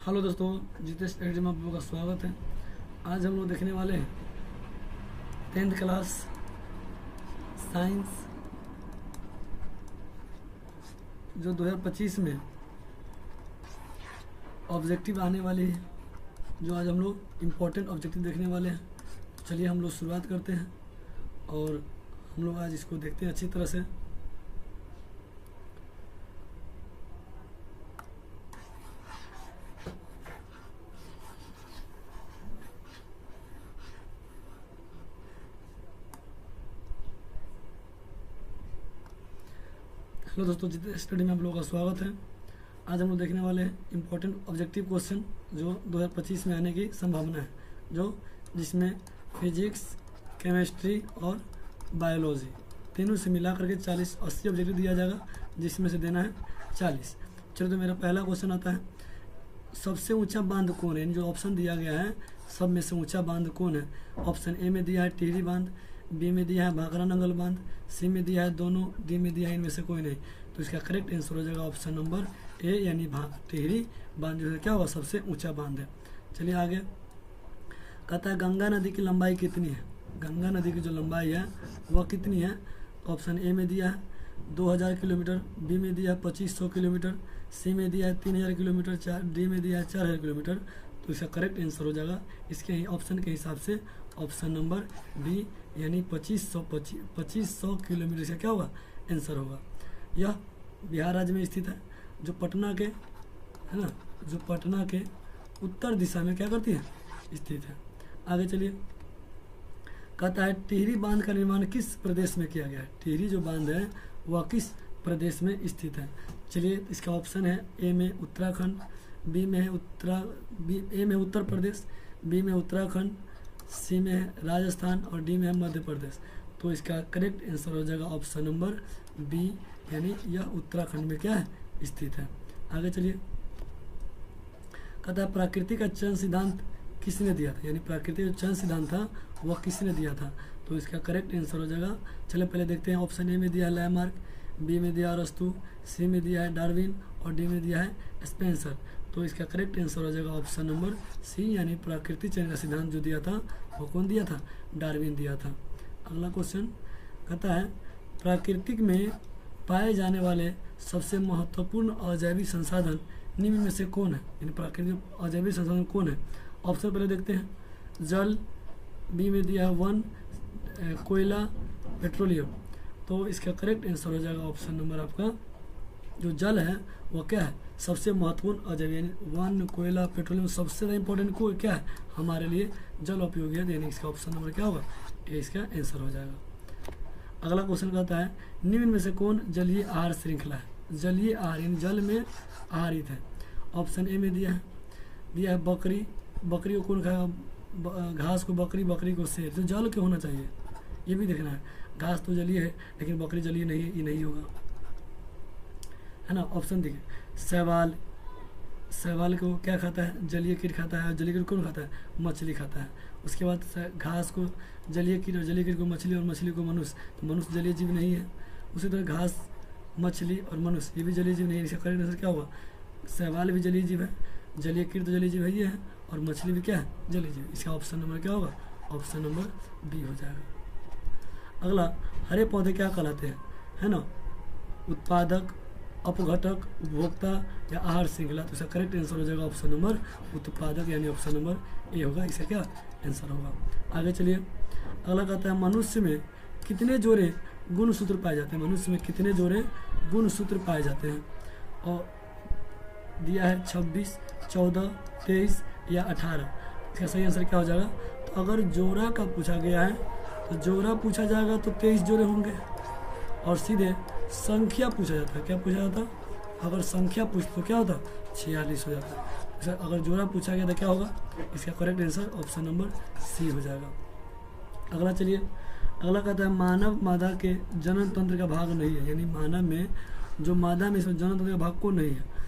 Hello दोस्तों, Jitesh academy में आप लोगों का स्वागत है। आज हम लोग देखने वाले हैं 10th क्लास साइंस जो 2025 में ऑब्जेक्टिव आने वाली है। जो आज हम लोग इम्पोर्टेंट ऑब्जेक्टिव देखने वाले हैं। चलिए हम लोग शुरुआत करते हैं और हम लोग आज इसको देखते हैं अच्छी तरह से। हेलो दोस्तों, जितेश स्टडी में आप लोगों का स्वागत है। आज हम लोग देखने वाले हैं इम्पोर्टेंट ऑब्जेक्टिव क्वेश्चन जो 2025 में आने की संभावना है, जिसमें फिजिक्स, केमिस्ट्री और बायोलॉजी तीनों से मिला करके 40-80 ऑब्जेक्टिव दिया जाएगा, जिसमें से देना है 40। चलो तो मेरा पहला क्वेश्चन आता है, सबसे ऊंचा बांध कौन है? जो ऑप्शन दिया गया है सब में से ऊंचा बांध कौन है? ऑप्शन ए में दिया है टिहरी बांध, बी में दिया है भाखड़ा नंगल बांध, सी में दिया है दोनों, डी में दिया है इनमें से कोई नहीं। तो इसका करेक्ट आंसर हो जाएगा ऑप्शन नंबर ए, यानी टिहरी बांध जो है क्या हुआ, सबसे ऊंचा बांध है। चलिए आगे कहता है गंगा नदी की लंबाई कितनी है? गंगा नदी की जो लंबाई है वह कितनी है? ऑप्शन ए में दिया है 2000 किलोमीटर, बी में दिया है 2500 किलोमीटर, सी में दिया है 3000 किलोमीटर, डी में दिया है 4000 किलोमीटर। तो इसका करेक्ट आंसर हो जाएगा इसके ऑप्शन के हिसाब से ऑप्शन नंबर बी, यानी 2500 किलोमीटर से क्या होगा, आंसर होगा। यह बिहार राज्य में स्थित है, जो पटना के है ना, जो पटना के उत्तर दिशा में क्या करती है, स्थित है। आगे चलिए कहता है टिहरी बांध का निर्माण किस प्रदेश में किया गया है? टिहरी जो बांध है वह किस प्रदेश में स्थित है? चलिए इसका ऑप्शन है ए में उत्तराखंड, बी में है ए में उत्तर प्रदेश, बी में उत्तराखंड, सी में है राजस्थान और डी में है मध्य प्रदेश। तो इसका करेक्ट आंसर हो जाएगा ऑप्शन नंबर बी, यानी यह उत्तराखंड में क्या है, स्थित है। आगे चलिए कहता है प्रकृति का चयन सिद्धांत किसने दिया था? यानी प्रकृति का चयन सिद्धांत था वह किसने दिया था? तो इसका करेक्ट आंसर हो जाएगा, चलिए पहले देखते हैं। ऑप्शन ए में दिया है लैमार्क, बी में दिया है अरस्तू, सी में दिया है डार्विन और डी में दिया है स्पेंसर। तो इसका करेक्ट आंसर हो जाएगा ऑप्शन नंबर सी, यानी प्राकृतिक चयन का सिद्धांत जो दिया था वो कौन दिया था? डार्विन दिया था। अगला क्वेश्चन कहता है प्राकृतिक में पाए जाने वाले सबसे महत्वपूर्ण अजैविक संसाधन निम्न में से कौन है? यानी प्राकृतिक अजैविक संसाधन कौन है? ऑप्शन पहले देखते हैं, जल, बी में दिया है वन, कोयला, पेट्रोलियम। तो इसका करेक्ट आंसर हो जाएगा ऑप्शन नंबर आपका जो जल है वो क्या है, सबसे महत्वपूर्ण अजैविक, यानी वन, कोयला, पेट्रोलियम सबसे ज़्यादा इंपॉर्टेंट को क्या है हमारे लिए, जल उपयोगी है। यानी इसका ऑप्शन नंबर क्या होगा, ये इसका आंसर हो जाएगा। अगला क्वेश्चन कहता है निम्न में से कौन जलीय आहार श्रृंखला है? जलीय आहार यानी जल में आहारित है। ऑप्शन ए में दिया है बकरी, बकरी को कौन खाएगा? घास को बकरी, बकरी को शेर। तो जल के होना चाहिए, ये भी देखना है। घास तो जलीय है लेकिन बकरी जलीय नहीं है, ये नहीं होगा, है ना। ऑप्शन देखिए शैवाल, शैवाल को क्या खाता है? जलीय कीट खाता है। जलीय कीट कौन खाता है? मछली खाता है। उसके बाद घास को जलीय कीट और जलीय कीट को मछली और मछली को मनुष्य, तो मनुष्य जलीय जीव नहीं है। उसी तरह घास, मछली और मनुष्य ये भी जलीय जीव नहीं है। इसका करेक्ट आंसर क्या होगा? शैवाल भी जलीय जीव है, जलीय कीट तो जलीय जीव है ये है, और मछली भी क्या है, जलीय जीव। इसका ऑप्शन नंबर क्या होगा? ऑप्शन नंबर बी हो जाएगा। अगला हरे पौधे क्या कहलाते हैं, है ना? उत्पादक, अपघटक, उपभोक्ता या आहार श्रृंखला। तो इसका करेक्ट आंसर हो जाएगा ऑप्शन नंबर उत्पादक, यानी ऑप्शन नंबर ए होगा, इसका क्या आंसर होगा। आगे चलिए अगला कहता है मनुष्य में कितने जोड़े गुणसूत्र पाए जाते हैं? मनुष्य में कितने जोड़े गुणसूत्र पाए जाते हैं? और दिया है 26, 14, 23 या 18। इसका सही आंसर क्या हो जाएगा? तो अगर जोड़ा का पूछा गया है तो जोड़ा पूछा जाएगा तो 23 जोड़े होंगे, और सीधे संख्या पूछा जाता है, क्या पूछा जाता? अगर संख्या पूछते तो क्या होता? 46 हो जाता। अगर जोड़ा पूछा गया तो क्या होगा? इसका correct answer option number C हो जाएगा। अगला चलिए अगला कहता है मानव मादा के जनन तंत्र का भाग नहीं है। यानी मानव में जो मादा में इसमें जनन तंत्र का भाग को नहीं है।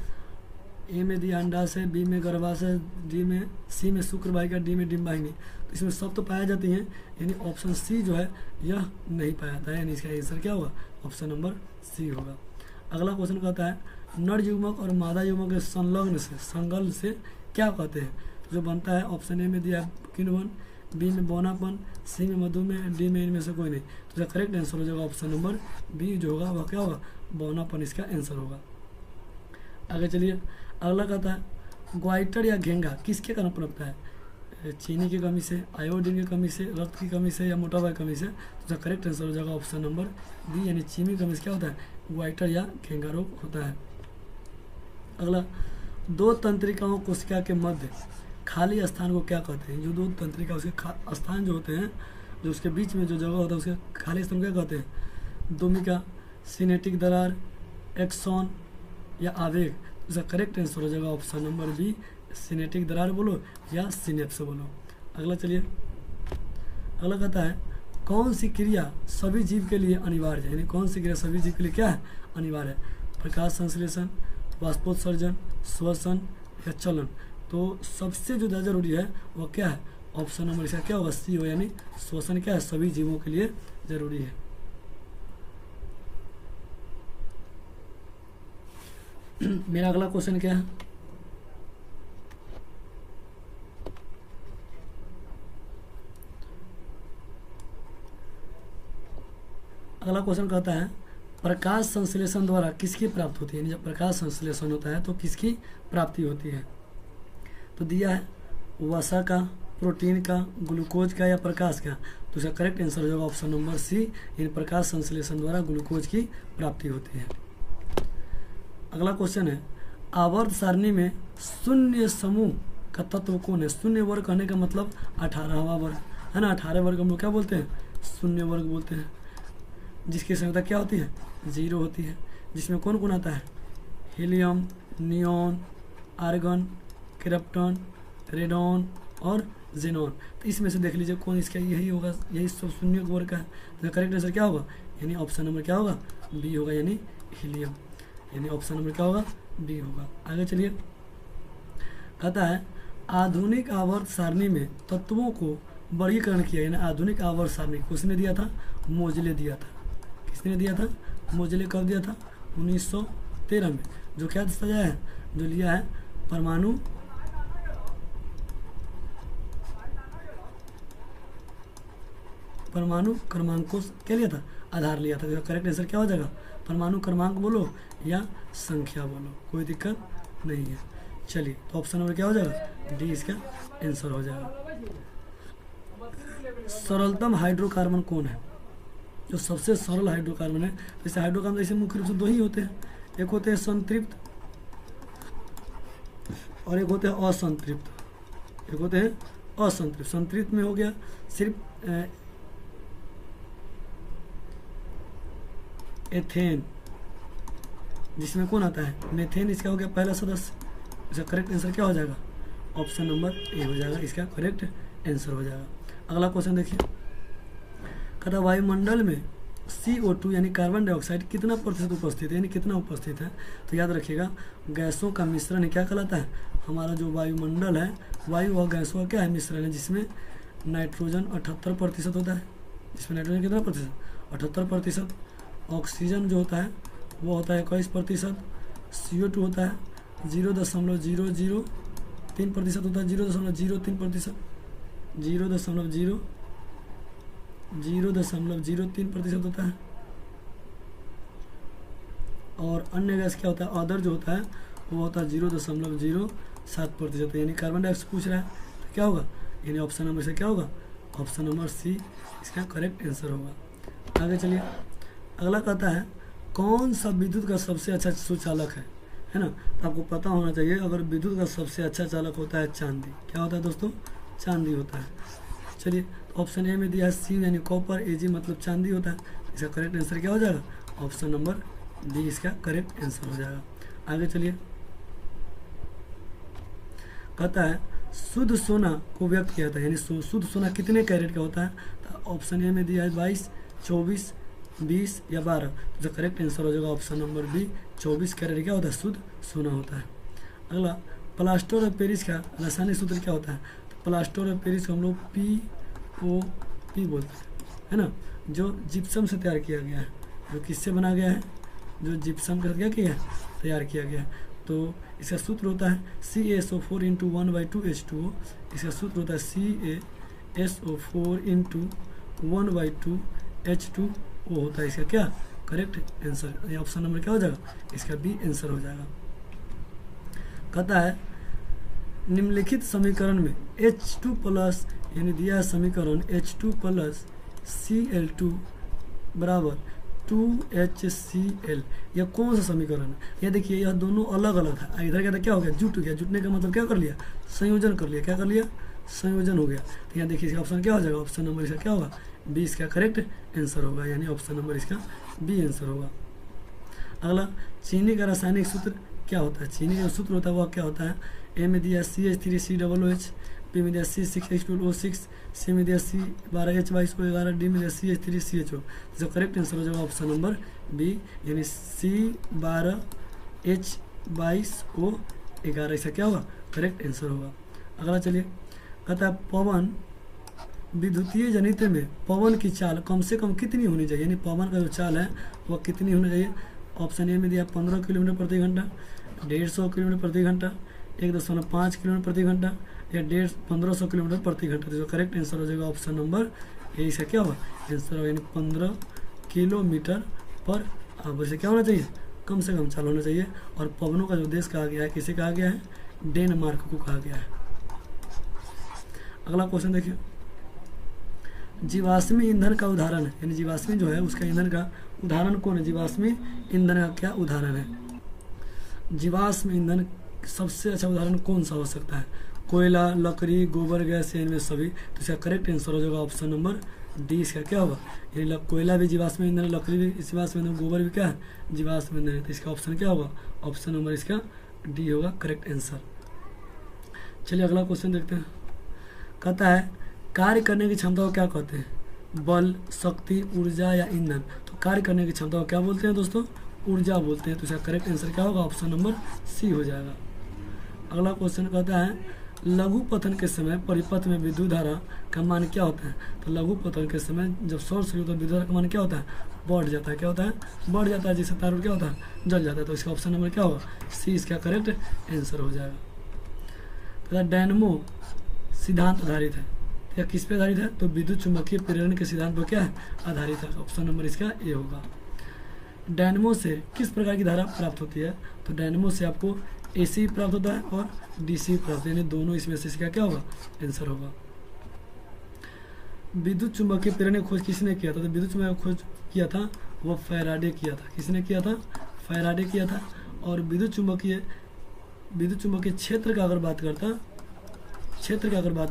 ए में दिया अंडाशय, बी में गर्भाशय, डी में सी में शुक्रवाहिका, डी में डिम्बाहिनी। तो इसमें सब तो पाया जाती हैं, यानी ऑप्शन सी जो है यह नहीं पाया जाता है, यानी इसका आंसर क्या होगा? ऑप्शन नंबर सी होगा। अगला क्वेश्चन कहता है नर युग्मक और मादा युग्मक के संलग्न से संगल से क्या कहते हैं? तो जो बनता है ऑप्शन ए में दिया है किण्वन, बी में बौनापन, सी में मधुमेह, डी में इनमें से कोई नहीं। तो इसका करेक्ट आंसर हो जाएगा ऑप्शन नंबर बी जो होगा वह क्या होगा? बौनापन इसका आंसर होगा। आगे चलिए, अगला कहता है ग्वाइटर या घेंगा किसके कारण पनपता है? चीनी की कमी से, आयोडीन की कमी से, रक्त की कमी से या मोटापा की कमी से। तो इसका करेक्ट आंसर हो जाएगा ऑप्शन नंबर बी यानी चीनी की कमी से क्या होता है? ग्वाइटर या घेंगा रोग होता है। अगला, दो तंत्रिकाओं कोशिका के मध्य खाली स्थान को क्या कहते हैं? जो दो तंत्रिका उसके स्थान जो होते हैं, जो उसके बीच में जो जगह होता है उसके खाली स्थान को क्या कहते हैं? दोमिका, सिनेटिक दरार, एक्सॉन या आवेग। इसका करेक्ट आंसर हो जाएगा ऑप्शन नंबर बी सिनेटिक दरार बोलो या सिनेप्स बोलो। अगला चलिए, अगला कहता है कौन सी क्रिया सभी जीव के लिए अनिवार्य है? यानी कौन सी क्रिया सभी जीव के लिए क्या है? अनिवार्य है। प्रकाश संश्लेषण, वाष्पोत्सर्जन, श्वसन या चलन। तो सबसे जो ज़्यादा जरूरी है वो क्या है? ऑप्शन नंबर इसका क्या होगा? सी हो यानी श्वसन क्या है? सभी जीवों के लिए जरूरी है। मेरा अगला क्वेश्चन क्या है? अगला क्वेश्चन कहता है प्रकाश संश्लेषण द्वारा किसकी प्राप्ति होती है? जब प्रकाश संश्लेषण होता है तो किसकी प्राप्ति होती है? तो दिया है वसा का, प्रोटीन का, ग्लूकोज का या प्रकाश का। तो इसका करेक्ट आंसर हो जाएगा ऑप्शन नंबर सी इन प्रकाश संश्लेषण द्वारा ग्लूकोज की प्राप्ति होती है। अगला क्वेश्चन है आवर्त सारणी में शून्य समूह का तत्व कौन है? शून्य वर्ग कहने का मतलब 18वां वर्ग है ना। 18 वर्ग हम लोग क्या बोलते हैं? शून्य वर्ग बोलते हैं। जिसकी संख्या क्या होती है? 0 होती है। जिसमें कौन कौन आता है? Helium, neon, argon, krypton, radon और जेनॉन। तो इसमें से देख लीजिए कौन इसका यही होगा, यही सब शून्य वर्ग का है। तो करेक्ट आंसर क्या होगा? यानी ऑप्शन नंबर क्या होगा? बी होगा यानी हीलियम। यानी ऑप्शन नंबर क्या होगा? बी होगा। आगे चलिए, कहता है आधुनिक आवर्त सारणी में तत्वों को वर्गीकरण किया। यानी आधुनिक आवर्त सारणी किसने दिया था? मोजले दिया था। किसने दिया था? मोजले कब दिया था? 1913 में। जो क्या सजाया है? जो लिया है परमाणु क्रमांक को क्या लिया था? आधार लिया था। तो करेक्ट आंसर क्या हो जाएगा? परमाणु क्रमांक बोलो या संख्या बोलो, कोई दिक्कत नहीं है। चलिए, तो ऑप्शन नंबर क्या हो जाएगा? डी इसका आंसर हो जाएगा। सरलतम हाइड्रोकार्बन कौन है? जो सबसे सरल हाइड्रोकार्बन है। जैसे हाइड्रोकार्बन जैसे मुख्य रूप से दो ही होते हैं, एक होते हैं संतृप्त और एक होते हैं असंतृप्त। एक होते हैं असंतृप्त। संतृप्त में हो गया सिर्फ एथेन, जिसमें कौन आता है? मेथेन। इसका हो गया पहला सदस्य। इसका करेक्ट आंसर क्या हो जाएगा? ऑप्शन नंबर ए हो जाएगा। इसका करेक्ट आंसर हो जाएगा। अगला क्वेश्चन देखिए, कहता वायुमंडल में CO2 यानी कार्बन डाइऑक्साइड कितना प्रतिशत उपस्थित है? यानी कितना उपस्थित है? तो याद रखिएगा गैसों का मिश्रण क्या कहलाता है? हमारा जो वायुमंडल है, वायु और गैसों का क्या है? मिश्रण है। जिसमें नाइट्रोजन 78% होता है। जिसमें नाइट्रोजन कितना प्रतिशत? 78%। ऑक्सीजन जो होता है वो होता है 21%। CO2 होता है 0.003% होता है। 0.03%। 0.003% होता है। और अन्य गैस क्या होता है? अदर जो होता है वो होता है 0.07%। यानी कार्बन डाइऑक्साइड पूछ रहा है तो क्या होगा? यानी ऑप्शन नंबर से क्या होगा? ऑप्शन नंबर सी इसका करेक्ट आंसर होगा। आगे चलिए, अगला कहता है कौन सा विद्युत का सबसे अच्छा सुचालक है ना। तो आपको पता होना चाहिए अगर विद्युत का सबसे अच्छा चालक होता है चांदी। क्या होता है दोस्तों? चांदी होता है। चलिए, ऑप्शन ए में दिया है सी यानी कॉपर, एजी मतलब चांदी होता है। इसका करेक्ट आंसर क्या हो जाएगा? ऑप्शन नंबर डी इसका करेक्ट आंसर हो जाएगा। आगे चलिए, कहता है शुद्ध सोना को व्यक्त किया था। यानी शुद्ध सोना कितने कैरेट का होता है? तो ऑप्शन ए में दिया है 22, 24, 20 या 12। तो करेक्ट आंसर हो जाएगा ऑप्शन नंबर बी 24 कैरेट क्या होता है? शुद्ध सोना होता है। अगला, प्लास्टर ऑफ पेरिस का रासायनिक सूत्र क्या होता है? तो प्लास्टर ऑफ पेरिस को हम लोग POP बोलते हैं, है ना। जो जिप्सम से तैयार किया गया है। जो किससे बना गया है? जो जिप्सम का क्या किया है, तैयार किया गया है। तो इसका सूत्र होता है CaSO4 इंटू 1/2 H2O। इसका सूत्र होता है CaSO4 इंटू 1/2 H2O होता है। इसका क्या करेक्ट आंसर, ये ऑप्शन नंबर क्या हो जाएगा, इसका बी आंसर हो जाएगा। कहता है निम्नलिखित समीकरण में H2 प्लस यानी दिया है समीकरण H2 प्लस Cl2 बराबर 2HCl, यह कौन सा समीकरण है। यह देखिए यह दोनों अलग अलग था, इधर क्या था, क्या हो गया, जुट गया। जुटने का मतलब क्या कर लिया, संयोजन कर लिया। क्या कर लिया, संयोजन हो गया। तो यहाँ देखिए इसका ऑप्शन क्या हो जाएगा, ऑप्शन नंबर इसका क्या होगा, बी इसका करेक्ट आंसर होगा, यानी ऑप्शन नंबर इसका बी आंसर होगा। अगला, चीनी का रासायनिक सूत्र क्या होता है। चीनी का सूत्र होता है वह क्या होता है, ए में दिया CH3COOH, बी में दिया C6H12O6, सी में दिया C12H22O11, डी में दिया CH3CHO। जो करेक्ट आंसर हो जाएगा ऑप्शन नंबर बी, यानी C12H22O11, इसका क्या होगा, करेक्ट आंसर होगा। अगला चलिए, कहता है पवन विद्युतीय जनित्र में पवन की चाल कम से कम कितनी होनी चाहिए, यानी पवन का जो चाल है वह कितनी होनी चाहिए। ऑप्शन ए में दिया 15 किलोमीटर प्रति घंटा, 150 किलोमीटर प्रति घंटा, 1.5 किलोमीटर प्रति घंटा, या 1500 किलोमीटर प्रति घंटा। तो जो करेक्ट आंसर हो जाएगा ऑप्शन नंबर ए, इसका क्या होगा आंसर होगा, यानी 15 किलोमीटर पर आवर से क्या होना चाहिए, कम से कम चाल होना चाहिए। और पवनों का जो देश कहा गया है, किसे कहा गया है, डेनमार्क को कहा गया है। अगला क्वेश्चन देखिए, जीवाश्मी ईंधन का उदाहरण है, यानी जीवाश्मी जो है उसका ईंधन का उदाहरण कौन है, जीवाश्मी ईंधन का क्या उदाहरण है। जीवाश्म ईंधन सबसे अच्छा उदाहरण कौन सा हो सकता है, कोयला, लकड़ी, गोबर गैस, या इनमें सभी। तो इसका करेक्ट आंसर हो जाएगा ऑप्शन नंबर डी, इसका क्या होगा, यानी कोयला भी जीवाश्म ईंधन है, लकड़ी भी जीवाश्म ईंधन, गोबर भी क्या है, जीवाश्म ईंधन है। तो इसका ऑप्शन क्या होगा, ऑप्शन नंबर इसका डी होगा करेक्ट आंसर। चलिए अगला क्वेश्चन देखते हैं। कहता है कार्य करने की क्षमता को क्या कहते हैं, बल, शक्ति, ऊर्जा या ईंधन। तो कार्य करने की क्षमता को क्या बोलते हैं दोस्तों, ऊर्जा बोलते हैं। तो इसका करेक्ट आंसर क्या होगा, ऑप्शन नंबर सी हो जाएगा। अगला क्वेश्चन कहता है लघु पतन के समय परिपथ में विद्युत धारा का मान क्या होता है। तो लघु पतन के समय जब शॉर्ट सर्किट होता है, विद्युत धारा का मान क्या होता है, बढ़ जाता है। क्या होता है, बढ़ जाता है, जिससे तार क्या होता है, जल जाता है। तो इसका ऑप्शन नंबर क्या होगा, सी इसका करेक्ट आंसर हो जाएगा। तो डायनमो सिद्धांत आधारित है, या किस पे आधारित है, तो विद्युत चुंबकीय प्रेरण के सिद्धांत पर क्या है, आधारित है। ऑप्शन नंबर इसका ए होगा। डायनमो से किस प्रकार की धारा प्राप्त होती है, तो डायनमो से आपको AC प्राप्त होता है और DC प्राप्त, यानी दोनों इसमें से इसका क्या होगा, आंसर होगा। विद्युत चुंबकीय प्रेरण की खोज किसने किया था, तो विद्युत चुंबकीय खोज किया था वो फैराडे किया था। किसने किया था, फैराडे किया था। और विद्युत चुंबकीय क्षेत्र का अगर बात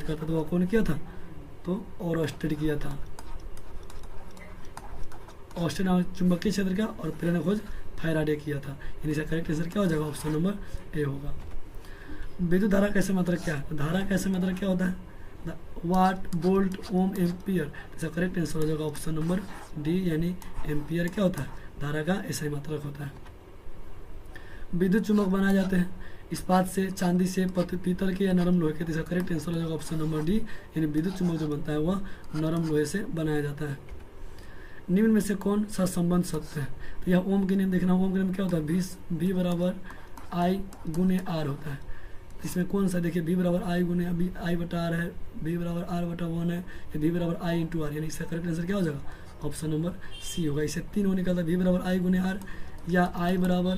करता तो वह कौन किया था, तो ओरस्टेड किया था। ओरस्टेड चुंबकीय क्षेत्र का और प्रेरण खोज फैराडे किया था, यानी इसका करेक्ट आंसर क्या हो जाएगा, ऑप्शन नंबर ए होगा। विद्युत धारा कैसे मात्रक क्या है, धारा कैसे मात्रक क्या होता है, वाट, वोल्ट, ओम, एम्पियर। इसका करेक्ट आंसर हो जाएगा ऑप्शन नंबर डी, यानी एम्पियर क्या होता है, धारा का ऐसा ही मात्रक होता है। विद्युत चुंबक बनाए जाते हैं इस्पात से, चांदी से, पीतल के या नरम लोहे के। इसका करेक्ट आंसर हो जाएगा ऑप्शन नंबर डी, यानी विद्युत चुंबक जो बनता है वह नरम लोहे से बनाया जाता है। निम्न में से कौन सा संबंध सत्य है, तो यह ओम के नियम देखना। ओम के नियम क्या होता है, V बराबर I गुने R होता है। इसमें कौन सा देखिए, V बराबर I गुने I बटा R है, V बराबर R बटा 1 है, या V बराबर I इंटू R, यानी इसका करेक्ट आंसर क्या हो जाएगा, ऑप्शन नंबर सी होगा। इसे तीन हो निकलता है, V बराबर I गुने R, या I बराबर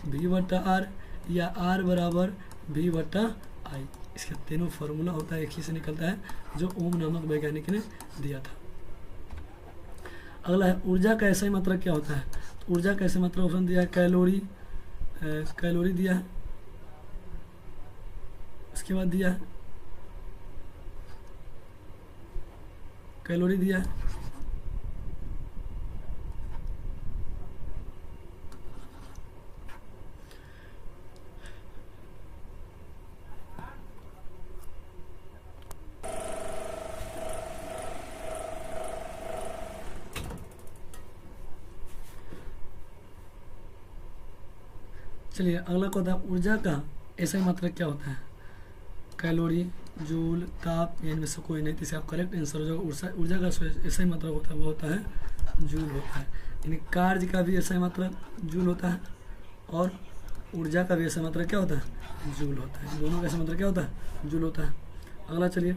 V बटा R, या R बराबर V बटा I। इसका तीनों फार्मूला होता है, एक ही से निकलता है, जो ओम नामक वैज्ञानिक ने दिया था। अगला है ऊर्जा का ऐसा ही मात्रक क्या होता है, तो ऊर्जा का ऐसा मात्रक ऑप्शन दिया है कैलोरी, कैलोरी दिया है, उसके बाद दिया है कैलोरी दिया है, चलिए अगला को होता है ऊर्जा का ऐसा ही मात्रक क्या होता है, कैलोरी, जूल, ताप, या इनमें से कोई नहीं। तो इसका करेक्ट आंसर हो जाएगा ऊर्जा का ऐसा ही मात्रक होता है, वो होता है जूल होता है। यानी कार्य का भी ऐसा मात्रक जूल होता है और ऊर्जा का भी ऐसा मात्रक क्या होता है, जूल होता है। दोनों का ऐसा मात्रक क्या होता है, जूल होता है। अगला चलिए,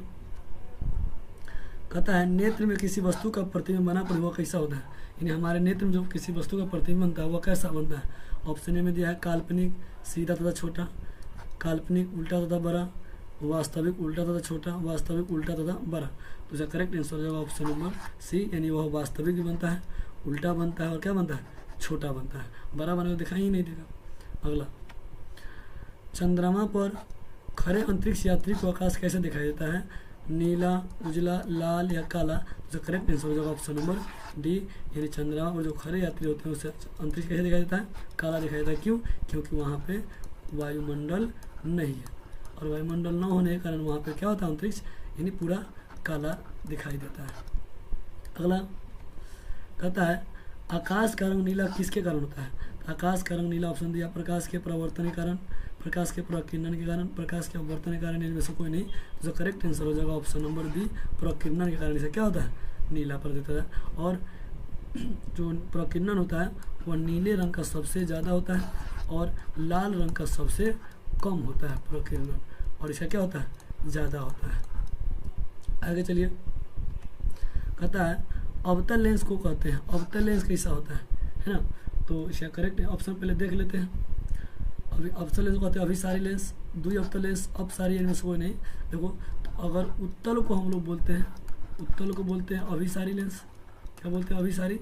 कहता है नेत्र में किसी वस्तु का प्रतिबिंब बना पर वह कैसा होता है, यानी हमारे नेत्र में जो किसी वस्तु का प्रतिबिंब बनता है वह कैसा बनता है। ऑप्शन ए में दिया है काल्पनिक सीधा तथा छोटा, काल्पनिक उल्टा तथा बड़ा, वास्तविक उल्टा तथा छोटा, वास्तविक उल्टा तथा बड़ा। तो इसका करेक्ट आंसर हो जाएगा ऑप्शन नंबर सी, यानी वह वास्तविक भी बनता है, उल्टा बनता है और क्या बनता है, छोटा बनता है। बड़ा बने को दिखाई ही नहीं देगा। अगला, चंद्रमा पर खरे अंतरिक्ष यात्री को आकाश कैसे दिखाई देता है, नीला, उजला, लाल या काला। तो करेक्ट आंसर हो जाएगा ऑप्शन नंबर डी, यानी चंद्रमा पर जो खरे यात्री होते हैं उसे अंतरिक्ष कैसे दिखाई देता है, काला दिखाई देता है। क्यों, क्योंकि वहाँ पे वायुमंडल नहीं है और वायुमंडल न होने के कारण वहाँ पे क्या होता है, अंतरिक्ष यानी पूरा काला दिखाई देता है। अगला कहता है आकाश का रंग नीला किसके कारण होता है। आकाश का रंग नीला ऑप्शन दिया प्रकाश के परावर्तन के कारण, प्रकाश के प्रकिरणन के कारण, प्रकाश के अपवर्तन के कारण, इनमें से कोई नहीं। तो करेक्ट आंसर हो जाएगा ऑप्शन नंबर बी, प्रकिरणन के कारण इसे क्या होता है, नीला प्रतीत होता है। और जो प्रकिरणन होता है वह नीले रंग का सबसे ज़्यादा होता है और लाल रंग का सबसे कम होता है प्रकिरणन, और इसका क्या होता है, ज़्यादा होता है। आगे चलिए, कहता है अवतल लेंस को कहते हैं, अवतल लेंस कैसा होता है ना। तो इसका करेक्ट ऑप्शन पहले देख लेते हैं। अभी अवतल लेंस को कहते हैं अभिसारी लेंस, द्वि अवतल लेंस, अपसारी इनमें से कोई नहीं। देखो, तो अगर उत्तल को हम लोग बोलते हैं, उत्तल को बोलते हैं अभिसारी लेंस, क्या बोलते हैं, अभिसारी,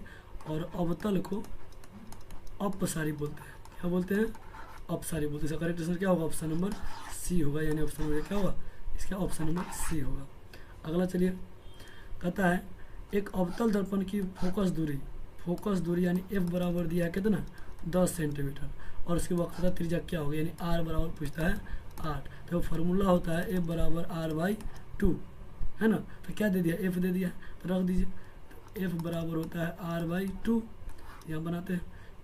और अवतल को अपसारी बोलते हैं, क्या बोलते हैं, अपसारी बोलते हैं। इसका करेक्ट आंसर क्या होगा, ऑप्शन नंबर सी होगा, यानी ऑप्शन नंबर क्या होगा, इसका ऑप्शन नंबर सी होगा। अगला चलिए, कहता है एक अवतल दर्पण की फोकस दूरी यानी एफ बराबर दिया है कितना, 10 सेंटीमीटर, और उसकी वक्रता त्रिज्या क्या होगी, यानी आर बराबर पूछता है 8। तो फॉर्मूला होता है एफ बराबर r/2, है ना। तो क्या दे दिया, एफ दे दिया, तो रख दीजिए। तो एफ बराबर होता है r/2, यहाँ बनाते हैं।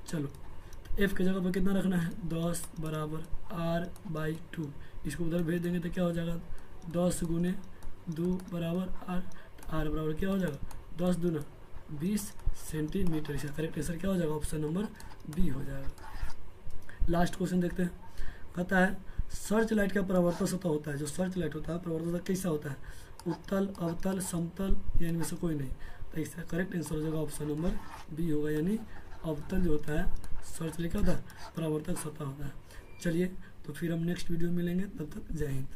चलो, तो एफ की जगह पर कितना रखना है, 10 बराबर r/2, इसको उधर भेज देंगे तो क्या हो जाएगा, 10 गुने 2 बराबर r, आर बराबर क्या हो जाएगा, 10 दूना 20 सेंटीमीटर। इसका करेक्ट आंसर क्या हो जाएगा, ऑप्शन नंबर बी हो जाएगा। लास्ट क्वेश्चन देखते हैं, कहता है सर्च लाइट का परावर्तन सतह होता है, जो सर्च लाइट होता है परावर्तन सतह कैसा होता है, उत्तल, अवतल, समतल, या इनमें से कोई नहीं। तो इसका करेक्ट आंसर हो जाएगा ऑप्शन नंबर बी होगा, यानी अवतल जो होता है सर्च लाइट क्या होता है, परावर्तक सतह होता है। चलिए, तो फिर हम नेक्स्ट वीडियो में मिलेंगे, तब तक जय हिंद।